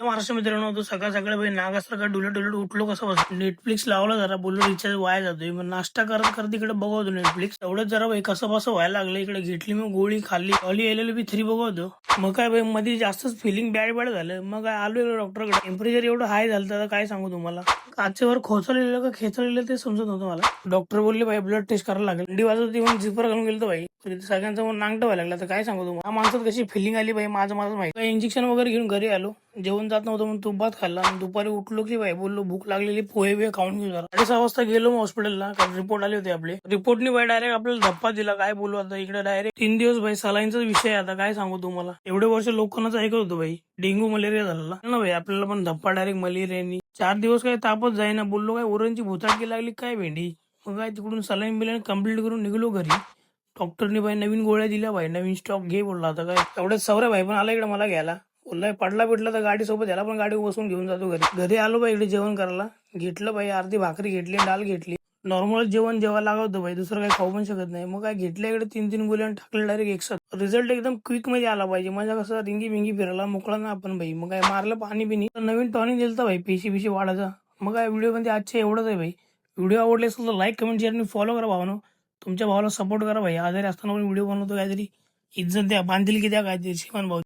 महाराष्ट्र मित्रांनो, तो सकाळ सकाळ भाई नागासारखा डुलत उठलो कसं बस नेटफ्लिक्स लावला, जरा बोललो रिचार्ज वाया जातोय, मग नाश्ता करत करत इकडे बघवतो नेटफ्लिक्स. एवढंच जरा भाई कसं बसं व्हायला लागलं. इकडे घेतली मग गोळी खाल्ली, LLB 3 बघवतो. मग काय भाई मध्ये जास्तच फिलिंग बॅड झालं. मग काय आलो डॉक्टरकडे. टेम्परेचर एवढं हाय झालं तर काय सांगू तुम्हाला. आजच्यावर खोचलेलं का खेचलेलं ते समजत नव्हतं मला. डॉक्टर बोलले भाई ब्लड टेस्ट करायला लागेल. थंडी वाजत येऊन झिपर घालून गेलो भाई. सगळ्यांचा मग नांगट व्हायला लागला. तर काय सांगू तुम्हाला, माणसात कशी फिलिंग आली भाई माझं माहिती. इंजेक्शन वगैरे घेऊन घरी आलो. जेवण जात नव्हतं म्हणून तूप भात खाल्ला. दुपारी उठलो की भाई बोललो भूक लागलेली, पोहे बिहे खाऊन घेऊ जरा. 6:30 वाजता गेलो मग हॉस्पिटलला. कारण रिपोर्ट आले होते आपले. रिपोर्टनी भाई डायरेक्ट आपल्याला धप्पा दिला. काय बोलू आता, इकडे डायरेक्ट 3 दिवस भाई सलाईनचा विषय. आता काय सांगू तुम्हाला, एवढे वर्ष लोकांनाच ऐकत होतो भाई डेंग्यू मलेरिया झाला ना भाई. आपल्याला पण धप्पा डायरेक्ट मलेरियानी. 4 दिवस काही तापच जाईना. बोललो काय ओरणची भुताटकी लागली काय भेंडी. मग काय तिकडून सलाईन बिलाईन कम्प्लीट करून निघलो घरी. डॉक्टरने भाई नवीन गोळ्या दिल्या भाई, नवीन स्टॉक घे बोलला. आता काय एवढ्याच सवऱ्या भाई पण आला इकडे मला घ्यायला. बोललाय पडला तर गाडी सोबत याला पण गाडी बसून घेऊन जातो घरी आलो भाई इकडे जेवण करायला. घेतलं भाई, अर्धी भाकरी घेतली, डाल घेतली. नॉर्मल जेवण जेव्हा लागवतो भाई, दुसरं काही खाऊ पण शकत नाही. मग काय घेतलं इकडे 3 गोळ्या टाकले डायरेक्ट एकसाथ. रिझल्ट एकदम क्विक मध्ये आला पाहिजे. माझ्या कसं रिंगी बिंगी फिरायला मोकळा ना आपण भाई. मग काय मारलं पाणी बिनी. नवीन टॉनिक दिलता भाई पेशी वाढायचा. मग काय व्हिडिओ मध्ये आजचे एवढंच आहे भाई. व्हिडिओ आवडले असेल तर लाईक कमेंट शेअर आणि फॉलो करा भावानो. तुमच्या भावाला सपोर्ट करा भाई. आजारी असताना पण व्हिडिओ बनवतो काहीतरी. इज्जत द्या, बांधील की द्या काहीतरी. श्रीमान भाऊ.